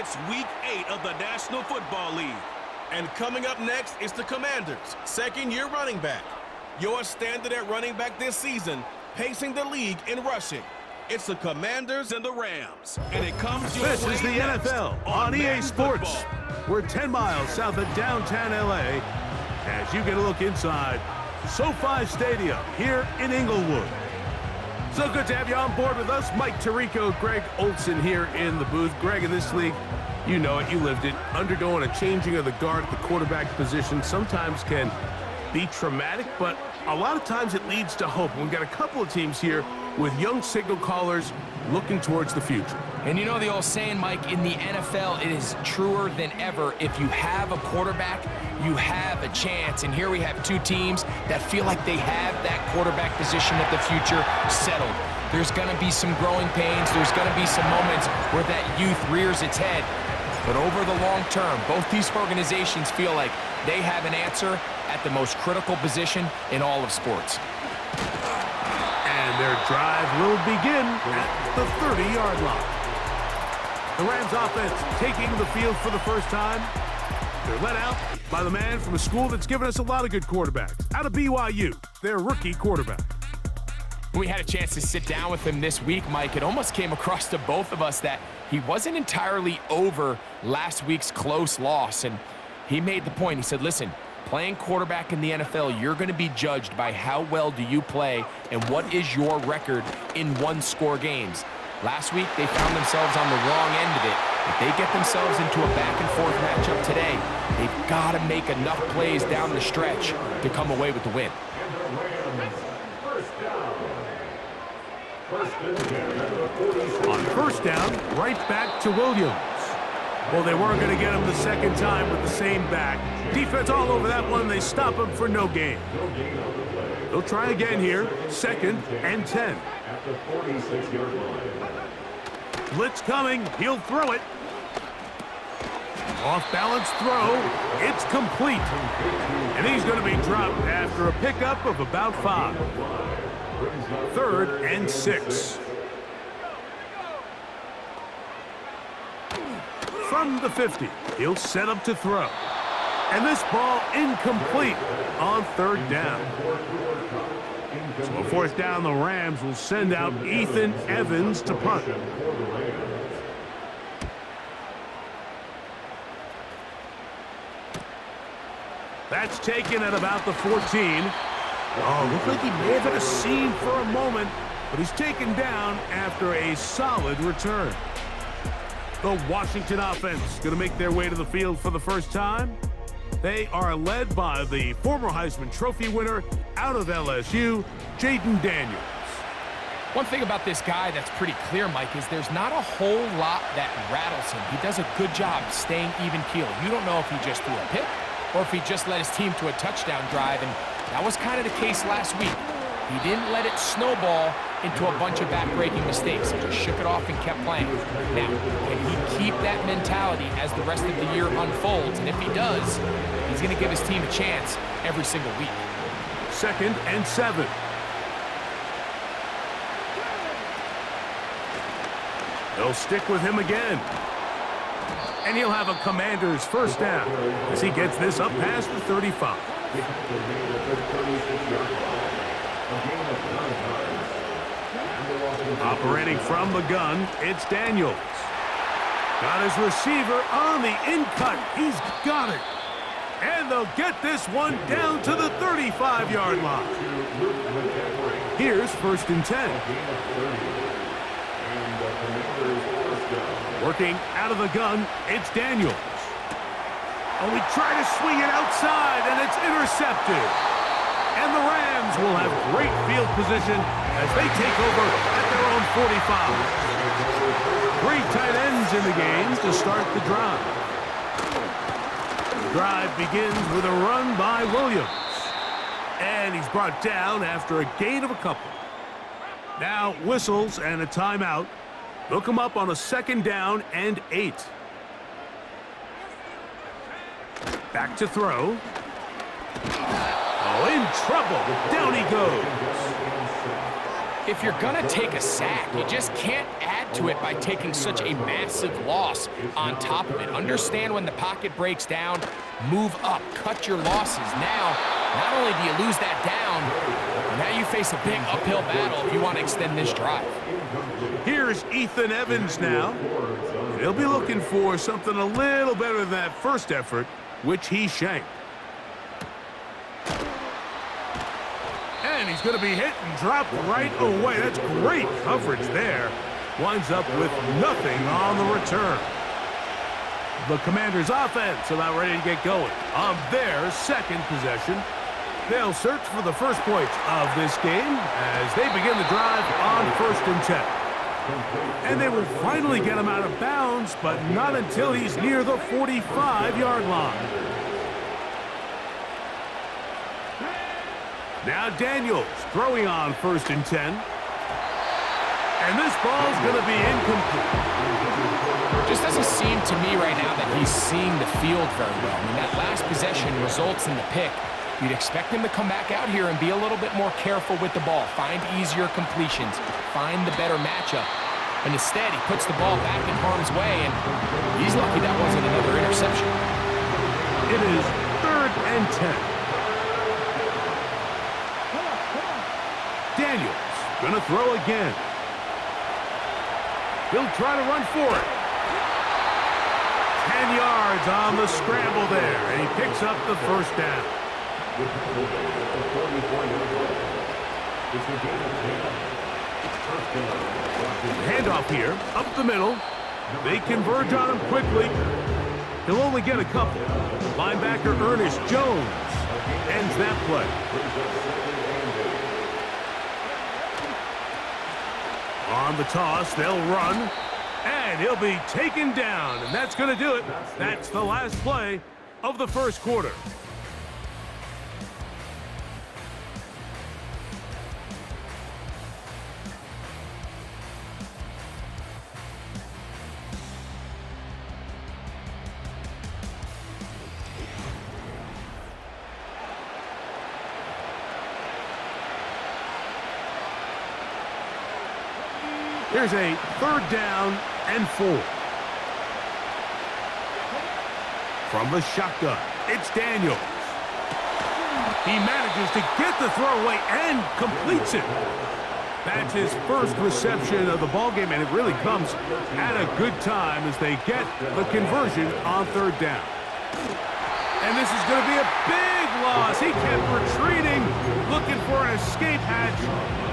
It's Week 8 of the National Football League. And coming up next is the Commanders' second-year running back. Your standard at running back this season, pacing the league in rushing. It's the Commanders and the Rams. And it comes your This way is the next NFL on EA Madden Sports. Football. We're 10 miles south of downtown LA as you get a look inside SoFi Stadium here in Inglewood. So good to have you on board with us. Mike Tirico, Greg Olson here in the booth. Greg, in this league, you know it, you lived it. Undergoing a changing of the guard at the quarterback position sometimes can be traumatic, but a lot of times it leads to hope. We've got a couple of teams here with young signal callers looking towards the future. And you know the old saying, Mike, in the NFL, it is truer than ever. If you have a quarterback, you have a chance. And here we have two teams that feel like they have that quarterback position of the future settled. There's going to be some growing pains. There's going to be some moments where that youth rears its head. But over the long term, both these organizations feel like they have an answer at the most critical position in all of sports. And their drive will begin at the 30-yard line. The Rams offense taking the field for the first time. They're led out by the man from a school that's given us a lot of good quarterbacks. Out of BYU, their rookie quarterback. We had a chance to sit down with him this week, Mike. It almost came across to both of us that he wasn't entirely over last week's close loss. And he made the point. He said, listen, playing quarterback in the NFL, you're going to be judged by how well do you play and what is your record in one-score games. Last week, they found themselves on the wrong end of it. If they get themselves into a back-and-forth matchup today, they've got to make enough plays down the stretch to come away with the win. On first down, right back to Williams. Well, they weren't going to get him the second time with the same back. Defense all over that one. They stop him for no gain. They'll try again here. 2nd and 10. Blitz coming. He'll throw it. Off-balance throw. It's complete. And he's going to be dropped after a pickup of about 5. 3rd and 6. From the 50, he'll set up to throw. And this ball incomplete on 3rd down. So a 4th down, the Rams will send out Ethan Evans to punt. That's taken at about the 14. Oh, looked like he may have had a seam for a moment, but he's taken down after a solid return. The Washington offense going to make their way to the field for the first time. They are led by the former Heisman Trophy winner out of LSU, Jayden Daniels. One thing about this guy that's pretty clear, Mike, is there's not a whole lot that rattles him. He does a good job staying even-keeled. You don't know if he just threw a pick or if he just led his team to a touchdown drive, and that was kind of the case last week. He didn't let it snowball into a bunch of back-breaking mistakes. He just shook it off and kept playing. Now, can he keep that mentality as the rest of the year unfolds? And if he does, he's going to give his team a chance every single week. 2nd and 7. They'll stick with him again. And he'll have a Commander's first down as he gets this up past the 35. Operating from the gun, it's Daniels. Got his receiver on the in-cut. He's got it. And they'll get this one down to the 35-yard line. Here's 1st and 10. Working out of the gun, it's Daniels. Oh, he tried to swing it outside, and it's intercepted. And the Rams will have great field position as they take over at their own 45. 3 tight ends in the game to start the drive. The drive begins with a run by Williams. And he's brought down after a gain of a couple. Now whistles and a timeout. They'll come up on a 2nd down and 8. Back to throw. Oh, in trouble. Down he goes. if you're going to take a sack, you just can't add to it by taking such a massive loss on top of it. Understand when the pocket breaks down, move up, cut your losses. Now, not only do you lose that down, but now you face a big uphill battle if you want to extend this drive. Here's Ethan Evans now. And he'll be looking for something a little better than that first effort, which he shanked. And he's going to be hit and dropped right away. That's great coverage there. Winds up with nothing on the return. The Commanders' offense about ready to get going on their second possession. They'll search for the first points of this game as they begin the drive on 1st and 10. And they will finally get him out of bounds, but not until he's near the 45-yard line. Now Daniels throwing on 1st and 10. And this ball's going to be incomplete. Just doesn't seem to me right now that he's seeing the field very well. I mean, that last possession results in the pick. You'd expect him to come back out here and be a little bit more careful with the ball, find easier completions, find the better matchup. And instead, he puts the ball back in harm's way, and he's lucky that wasn't another interception. It is 3rd and 10. Daniels gonna throw again. He'll try to run for it. 10 yards on the scramble there, and he picks up the first down. Handoff here, up the middle. They converge on him quickly. He'll only get a couple. Linebacker Ernest Jones ends that play. On the toss, they'll run, and he'll be taken down, and that's going to do it. That's the last play of the first quarter. Here's a 3rd down and 4. From the shotgun, it's Daniels. He manages to get the throw away and completes it. That's his first reception of the ballgame, and it really comes at a good time as they get the conversion on 3rd down. And this is going to be a big loss. He kept retreating, looking for an escape hatch,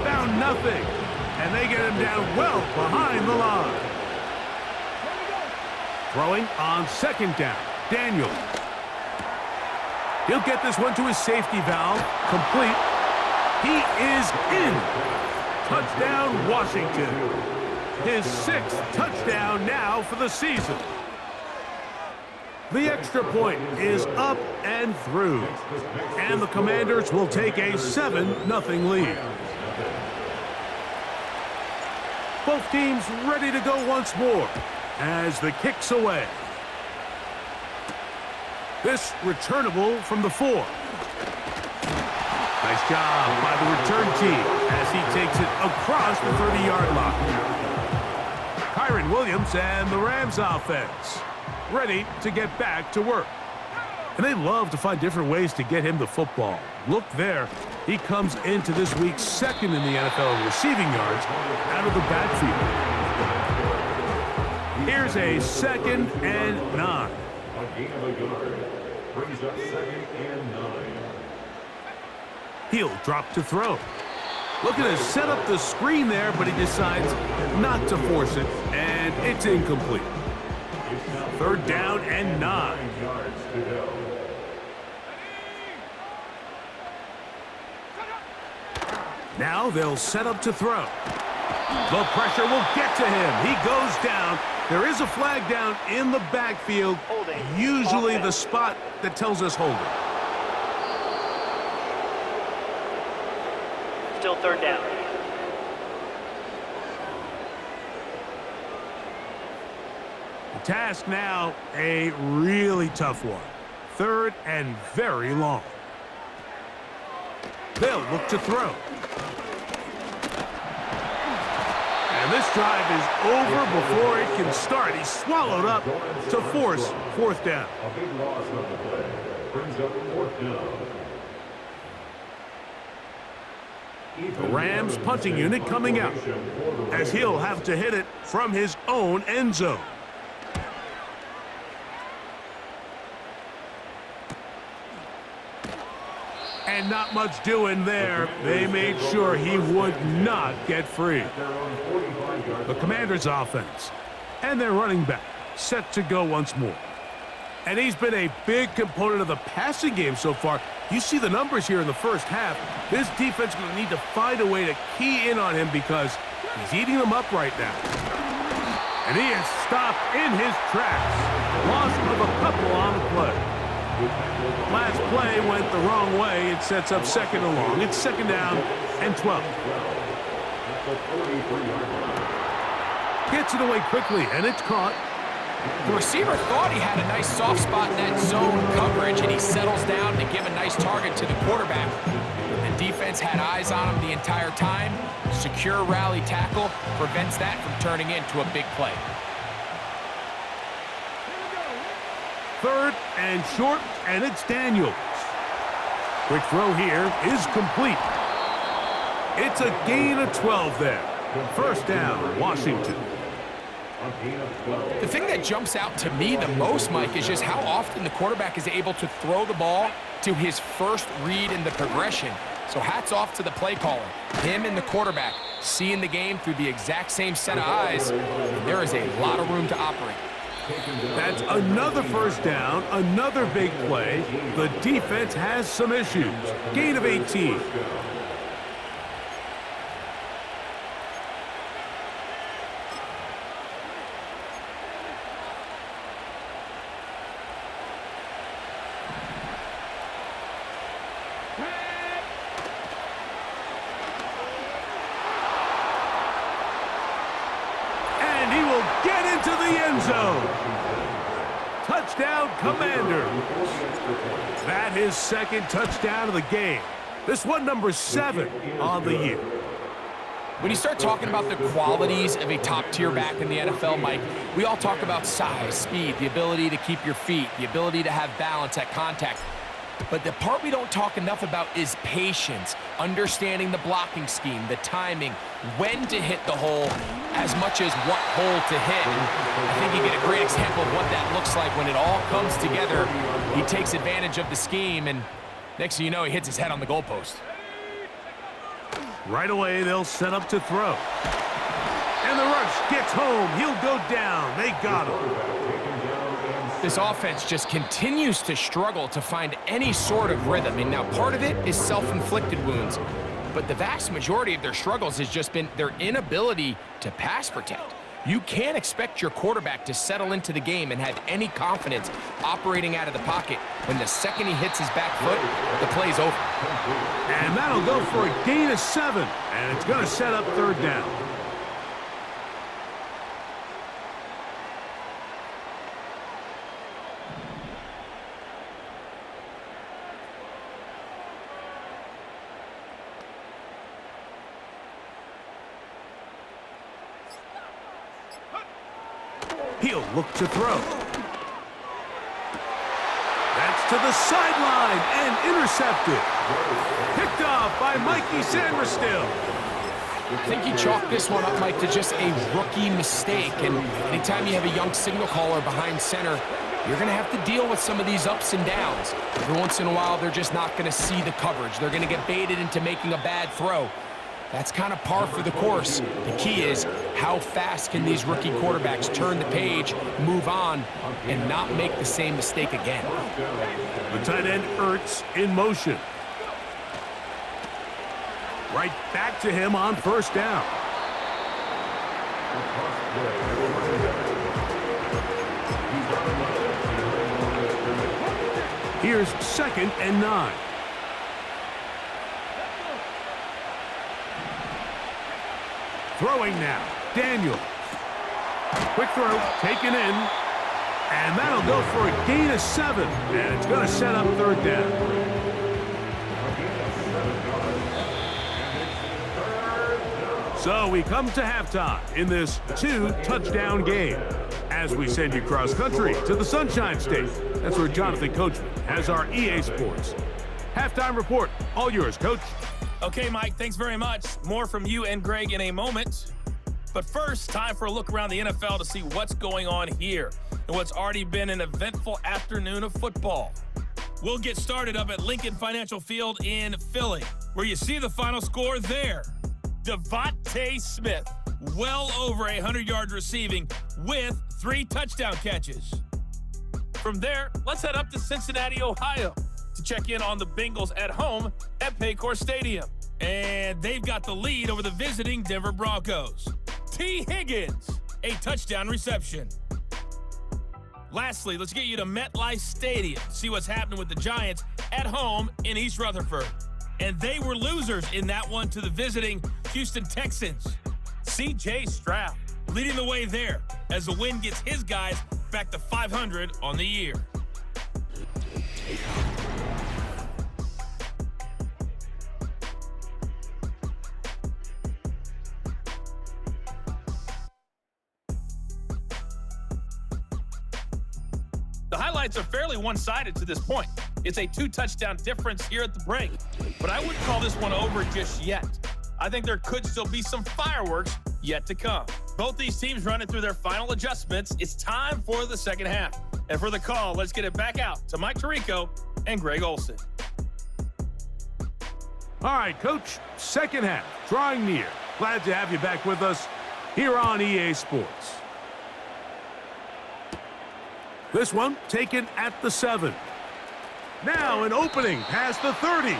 found nothing. And they get him down well behind the line. Throwing on 2nd down, Daniels. He'll get this one to his safety valve, complete. He is in. Touchdown, Washington. His 6th touchdown now for the season. The extra point is up and through. And the Commanders will take a 7-0 lead. Both teams ready to go once more as the kick's away. This returnable from the 4. Nice job by the return team as he takes it across the 30-yard line. Kyren Williams and the Rams offense ready to get back to work. And they love to find different ways to get him the football. Look there. He comes into this week 2nd in the NFL in receiving yards out of the backfield. Here's a 2nd and 9. A gain of a yard brings up 2nd and 9. He'll drop to throw. Looking to set up the screen there, but he decides not to force it, and it's incomplete. 3rd down and 9. Yards to go. Now they'll set up to throw. The pressure will get to him. He goes down. There is a flag down in the backfield, usually the spot that tells us holding. Still 3rd down. The task now, a really tough one. 3rd and very long. They'll look to throw. And this drive is over before it can start. He's swallowed up to force fourth down. A big loss on the play. Brings up fourth down. The Rams punting unit coming out as he'll have to hit it from his own end zone. And not much doing there. They made sure he would not get free. The Commanders' offense and their running back set to go once more. And he's been a big component of the passing game so far. You see the numbers here in the first half. This defense is going to need to find a way to key in on him because he's eating them up right now. And he is stopped in his tracks. Loss of a couple on the play. Last play went the wrong way. It sets up second and long. It's second down and 12. Gets it away quickly, and it's caught. The receiver thought he had a nice soft spot in that zone coverage, and he settles down to give a nice target to the quarterback. The defense had eyes on him the entire time. Secure rally tackle prevents that from turning into a big play. Third and short, and it's Daniels. Quick throw here is complete. It's a gain of 12 there. First down, Washington. The thing that jumps out to me the most, Mike, is just how often the quarterback is able to throw the ball to his first read in the progression. So hats off to the play caller. Him and the quarterback seeing the game through the exact same set of eyes. There is a lot of room to operate. That's another first down, another big play. The defense has some issues. Gain of 18. And he will get into the end zone. Touchdown, Commanders. That his second touchdown of the game. This one number 7 on the year. When you start talking about the qualities of a top-tier back in the NFL, Mike, we all talk about size, speed, the ability to keep your feet, the ability to have balance at contact. But the part we don't talk enough about is patience, understanding the blocking scheme, the timing, when to hit the hole, as much as what hole to hit. And I think you get a great example of what that looks like when it all comes together. He takes advantage of the scheme, and next thing you know, he hits his head on the goalpost. Right away, they'll set up to throw. And the rush gets home. He'll go down. They got him. This offense just continues to struggle to find any sort of rhythm. And now part of it is self-inflicted wounds, but the vast majority of their struggles has just been their inability to pass protect. You can't expect your quarterback to settle into the game and have any confidence operating out of the pocket when the second he hits his back foot, the play's over. And that'll go for a gain of 7, and it's going to set up third down. He'll look to throw. That's to the sideline and intercepted. Picked off by Mikey Sainristil. I think he chalked this one up, Mike, to just a rookie mistake. And anytime you have a young signal caller behind center, you're going to have to deal with some of these ups and downs. Every once in a while, they're just not going to see the coverage. They're going to get baited into making a bad throw. That's kind of par for the course. The key is how fast can these rookie quarterbacks turn the page, move on, and not make the same mistake again. The tight end Ertz in motion. Right back to him on first down. Here's second and 9. Throwing now, Daniels. Quick throw, taken in, and that'll go for a gain of 7, and it's going to set up third down. So we come to halftime in this 2-touchdown game as we send you cross-country to the Sunshine State. That's where Jonathan Coachman has our EA Sports halftime report. All yours, Coach. Okay, Mike, thanks very much. More from you and Greg in a moment. But first, time for a look around the NFL to see what's going on here and what's already been an eventful afternoon of football. We'll get started up at Lincoln Financial Field in Philly, where you see the final score there. Devontae Smith, well over 100 yards receiving with 3 touchdown catches. From there, let's head up to Cincinnati, Ohio, to check in on the Bengals at home at Paycor Stadium. And they've got the lead over the visiting Denver Broncos. T. Higgins, a touchdown reception. Lastly, let's get you to MetLife Stadium to see what's happening with the Giants at home in East Rutherford. And they were losers in that one to the visiting Houston Texans. C.J. Stroud leading the way there as the win gets his guys back to 500 on the year. The highlights are fairly one-sided to this point. It's a 2-touchdown difference here at the break, but I wouldn't call this one over just yet. I think there could still be some fireworks yet to come. Both these teams running through their final adjustments. It's time for the second half. And for the call, let's get it back out to Mike Tirico and Greg Olsen. All right, Coach, second half, drawing near. Glad to have you back with us here on EA Sports. This one taken at the 7. Now an opening past the 30.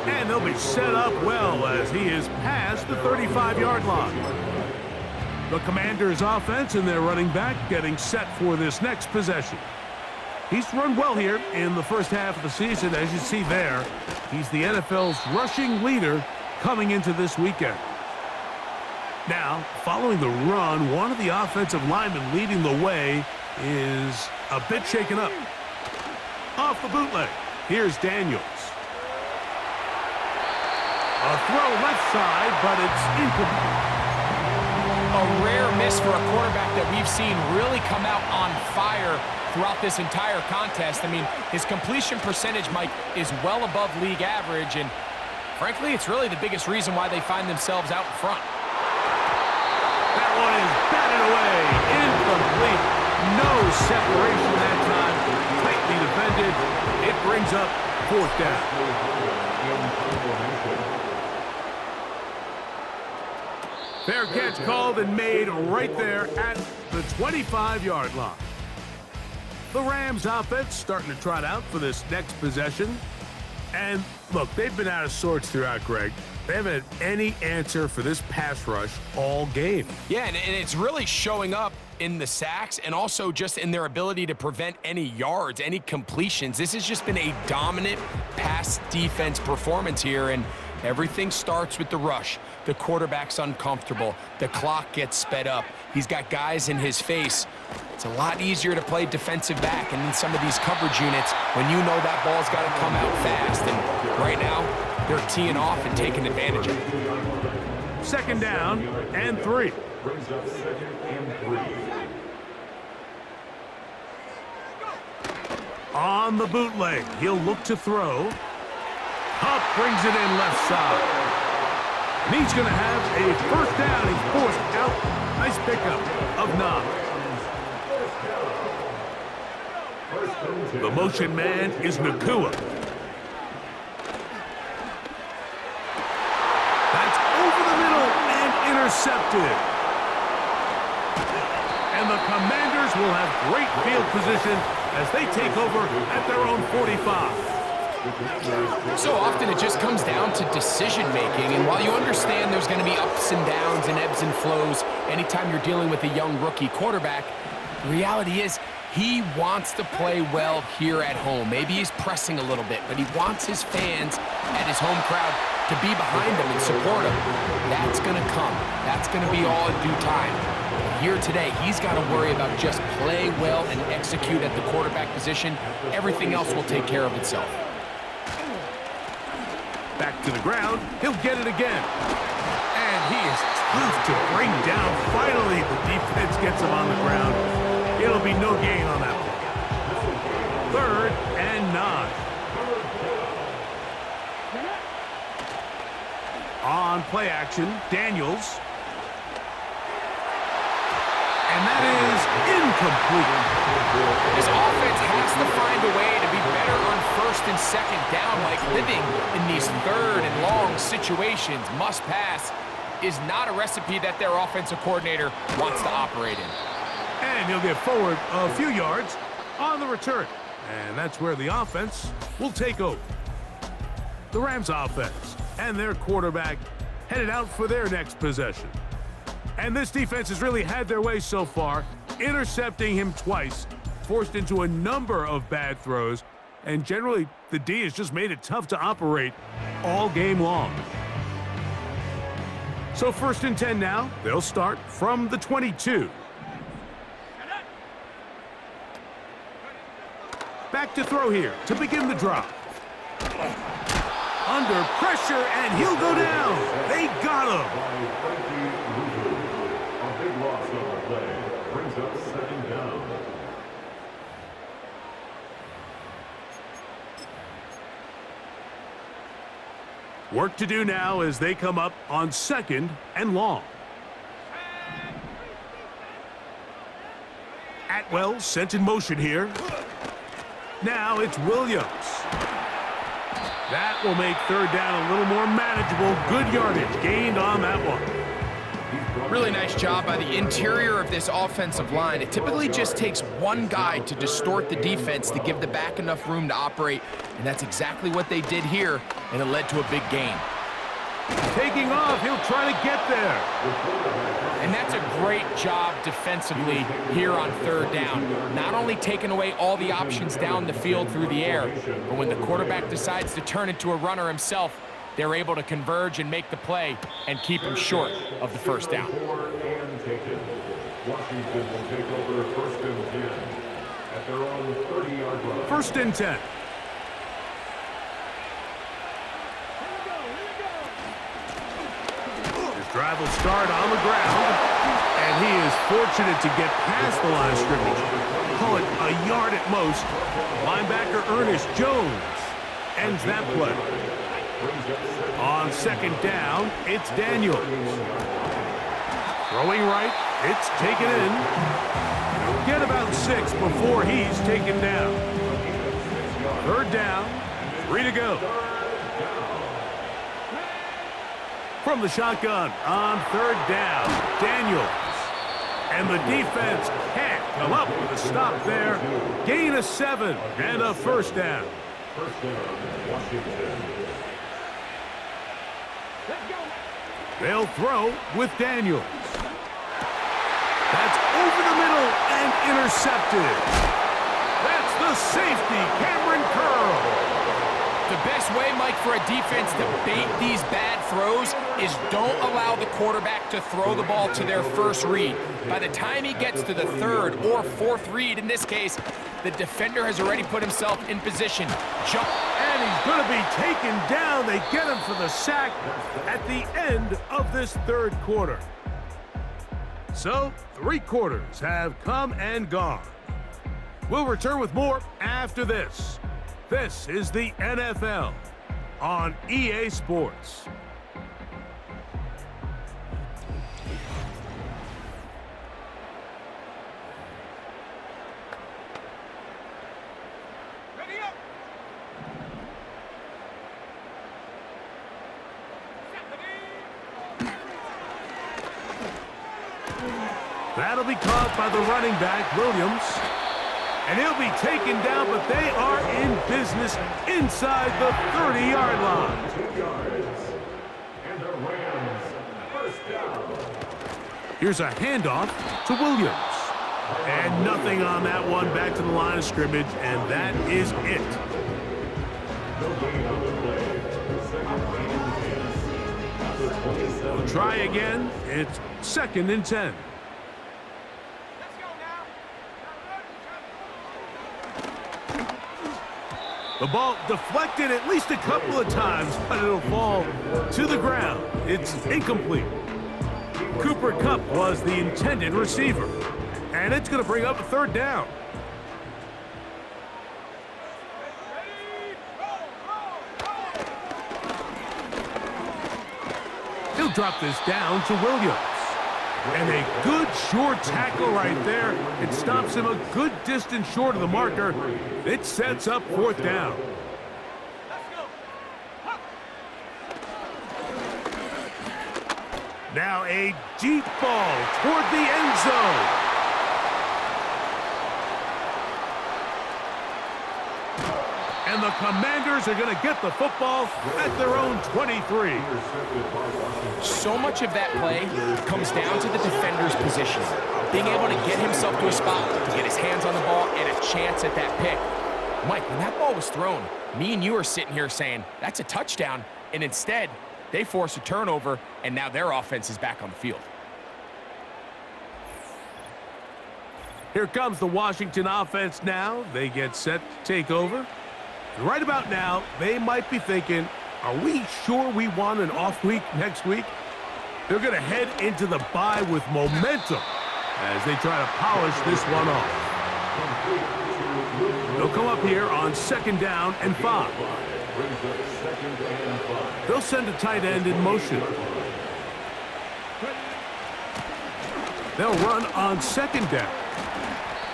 And they'll be set up well as he is past the 35-yard line. The Commanders' offense and their running back getting set for this next possession. He's run well here in the first half of the season. As you see there, he's the NFL's rushing leader coming into this weekend. Now, following the run, one of the offensive linemen leading the way is a bit shaken up. Off the bootleg, here's Daniels. A throw left side, but it's incomplete. A rare miss for a quarterback that we've seen really come out on fire throughout this entire contest. I mean, his completion percentage, Mike, is well above league average, and frankly, it's really the biggest reason why they find themselves out in front. That one is batted away, incomplete. No separation that time, tightly defended. It brings up 4th down. Fair catch called and made right there at the 25-yard line. The Rams offense starting to trot out for this next possession. And look, they've been out of sorts throughout, Greg. They haven't had any answer for this pass rush all game. Yeah, and it's really showing up in the sacks and also just in their ability to prevent any yards, any completions. This has just been a dominant pass defense performance here, and everything starts with the rush. The quarterback's uncomfortable. The clock gets sped up. He's got guys in his face. It's a lot easier to play defensive back and in some of these coverage units when you know that ball's got to come out fast. And right now, they're teeing off and taking advantage of it. 2nd down and 3. Brings up 2nd and 3. On the bootleg, he'll look to throw. Hupp brings it in left side. And he's going to have a 1st down. He's forced out. Nice pickup of 9. The motion man is Nakua. That's over the middle and intercepted. And the Commanders will have great field position as they take over at their own 45. So often it just comes down to decision-making, and while you understand there's going to be ups and downs and ebbs and flows anytime you're dealing with a young rookie quarterback, the reality is he wants to play well here at home. Maybe he's pressing a little bit, but he wants his fans and his home crowd to be behind him and support him. That's going to come. That's going to be all in due time. Here today, he's got to worry about just play well and execute at the quarterback position. Everything else will take care of itself. Back to the ground, he'll get it again. And he is tough to bring down. Finally, the defense gets him on the ground. It'll be no gain on that play. 3rd and 9. On play action, Daniels. And that is incomplete. This offense has to find a way to be better on 1st and 2nd down, like living in these 3rd and long situations. Must pass is not a recipe that their offensive coordinator wants to operate in. And he'll get forward a few yards on the return. And that's where the offense will take over. The Rams offense and their quarterback headed out for their next possession. And this defense has really had their way so far, intercepting him twice, forced into a number of bad throws, and generally the D has just made it tough to operate all game long. So 1st and 10 now. They'll start from the 22. Back to throw here to begin the drive. Under pressure, and he'll go down. They got him. A big loss on the play. Brings up 2nd down. Work to do now as they come up on 2nd and long. Atwell sent in motion here. Now it's Williams. That will make 3rd down a little more manageable. Good yardage gained on that one. Really nice job by the interior of this offensive line. It typically just takes one guy to distort the defense to give the back enough room to operate, and that's exactly what they did here, and it led to a big gain. Taking off, he'll try to get there. And that's a great job defensively here on 3rd down. Not only taking away all the options down the field through the air, but when the quarterback decides to turn into a runner himself, they're able to converge and make the play and keep him short of the 1st down. Washington will take over 1st and 10 at their own 30-yard line. 1st and 10. His drive will start on the ground, and he is fortunate to get past the line of scrimmage. Call it a yard at most. Linebacker Ernest Jones ends that play. On 2nd down, it's Daniels. Throwing right, it's taken in. He'll get about 6 before he's taken down. 3rd down, 3 to go. From the shotgun on 3rd down, Daniels. And the defense can't come up with a stop there. Gain of 7 and a 1st down. 1st down, Washington. They'll throw with Daniels. That's over the middle and intercepted. That's the safety, Cameron Curl. The best way, Mike, for a defense to bait these bad throws is don't allow the quarterback to throw the ball to their 1st read. By the time he gets to the 3rd or 4th read, in this case, the defender has already put himself in position. Jump. And he's going to be taken down. They get him for the sack at the end of this 3rd quarter. So, 3 quarters have come and gone. We'll return with more after this. This is the NFL on EA Sports. That'll be caught by the running back, Williams. And he'll be taken down, but they are in business inside the 30-yard line. 2 yards. And the Rams, 1st down. Here's a handoff to Williams. And nothing on that one, back to the line of scrimmage, and that is it. No gain on the play. 2nd and 10. We'll try again. It's 2nd and 10. The ball deflected at least a couple of times, but it'll fall to the ground. It's incomplete. Cooper Kupp was the intended receiver. And it's going to bring up a third down. He'll drop this down to Williams. And a good short tackle right there. It stops him a good distance short of the marker. It sets up fourth down. Now a deep ball toward the end zone. And the Commanders are going to get the football at their own 23. So much of that play comes down to the defender's position. Being able to get himself to a spot, to get his hands on the ball, and a chance at that pick. Mike, when that ball was thrown, me and you are sitting here saying, that's a touchdown. And instead, they force a turnover, and now their offense is back on the field. Here comes the Washington offense now. They get set to take over. And right about now, they might be thinking, are we sure we want an off week next week? They're going to head into the bye with momentum as they try to polish this one off. They'll come up here on 2nd down and 5. They'll send a tight end in motion. They'll run on 2nd down.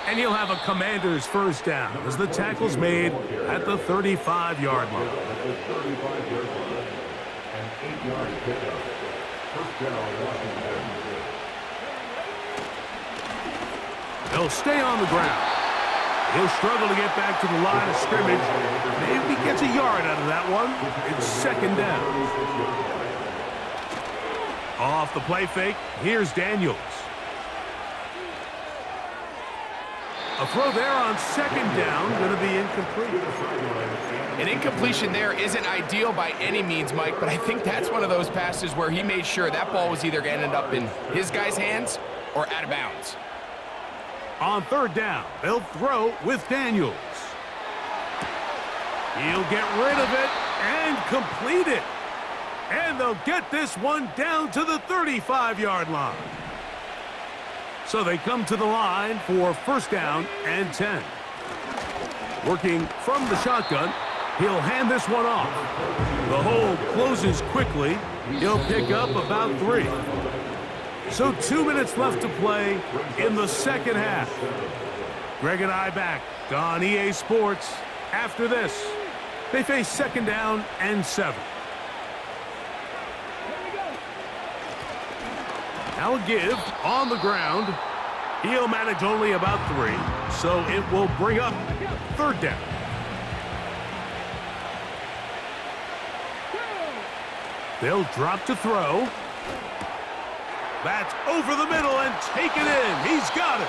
And he'll have a Commander's first down as the tackle's made at the 35-yard line. They'll stay on the ground. He'll struggle to get back to the line of scrimmage. Maybe gets a yard out of that one. It's 2nd down. Off the play fake, here's Daniels. A throw there on 2nd down, going to be incomplete. An incompletion there isn't ideal by any means, Mike, but I think that's one of those passes where he made sure that ball was either going to end up in his guy's hands or out of bounds. On 3rd down, they'll throw with Daniels. He'll get rid of it and complete it. And they'll get this one down to the 35-yard line. So they come to the line for 1st down and 10. Working from the shotgun, he'll hand this one off. The hole closes quickly. He'll pick up about 3. So 2 minutes left to play in the 2nd half. Greg and I back on EA Sports. After this, they face 2nd down and 7. Now a give on the ground. He'll manage only about 3, so it will bring up 3rd down. They'll drop to throw. That's over the middle and taken in. He's got it.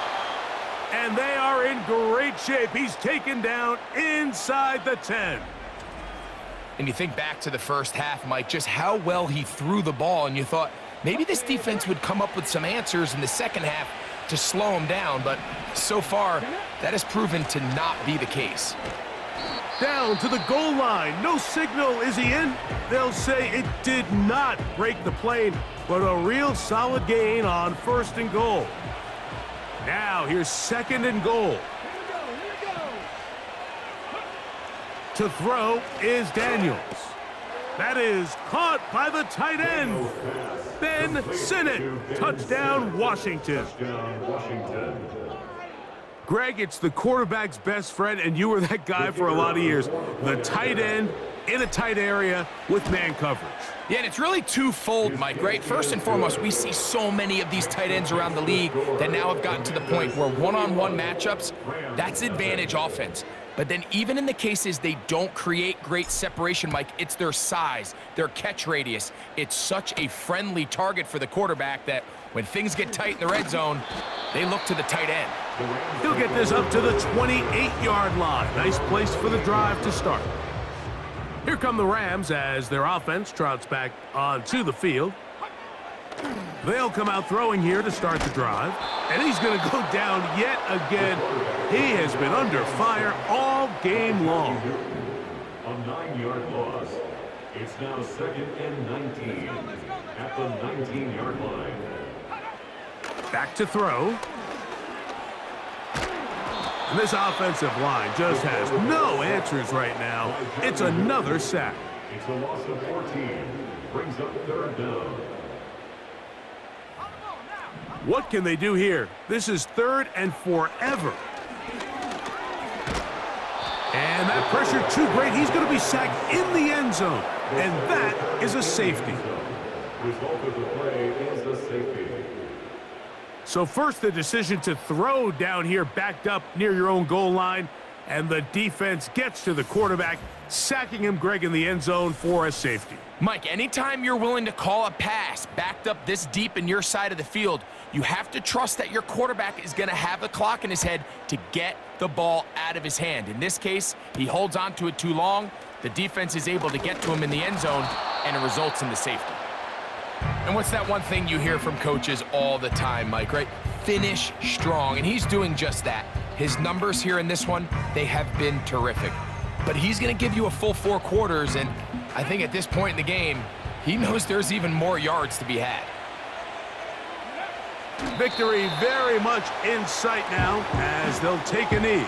And they are in great shape. He's taken down inside the 10. And you think back to the first half, Mike, just how well he threw the ball, and you thought maybe this defense would come up with some answers in the second half to slow him down, but so far, that has proven to not be the case. Down to the goal line. No signal. Is he in? They'll say it did not break the plane, but a real solid gain on 1st and goal. Now here's 2nd and goal. To throw is Daniels. That is caught by the tight end, Ben Sinnott. Touchdown, Washington. Greg, it's the quarterback's best friend, and you were that guy for a lot of years. The tight end in a tight area with man coverage. Yeah, and it's really twofold, Mike, right? First and foremost, we see so many of these tight ends around the league that now have gotten to the point where one-on-one matchups, that's advantage offense. But then even in the cases they don't create great separation, Mike, it's their size, their catch radius. It's such a friendly target for the quarterback that when things get tight in the red zone, they look to the tight end. He'll get this up to the 28-yard line. Nice place for the drive to start. Here come the Rams as their offense trots back onto the field. They'll come out throwing here to start the drive. And he's going to go down yet again. He has been under fire all game long. A 9-yard loss. It's now 2nd and 19 at the 19-yard line. Back to throw. And this offensive line just has no answers right now. It's another sack. It's a loss of 14. Brings up third down. What can they do here? This is 3rd and forever. And that pressure too great. He's going to be sacked in the end zone. And that is a safety. Result of the play is a safety. So first the decision to throw down here backed up near your own goal line. And the defense gets to the quarterback, sacking him, Greg, in the end zone for a safety. Mike, anytime you're willing to call a pass backed up this deep in your side of the field, you have to trust that your quarterback is going to have the clock in his head to get the ball out of his hand. In this case, he holds on to it too long. The defense is able to get to him in the end zone, and it results in the safety. And what's that one thing you hear from coaches all the time, Mike, right? Finish strong, and he's doing just that. His numbers here in this one, they have been terrific. But he's going to give you a full 4 quarters, and I think at this point in the game, he knows there's even more yards to be had. Victory very much in sight now as they'll take a knee.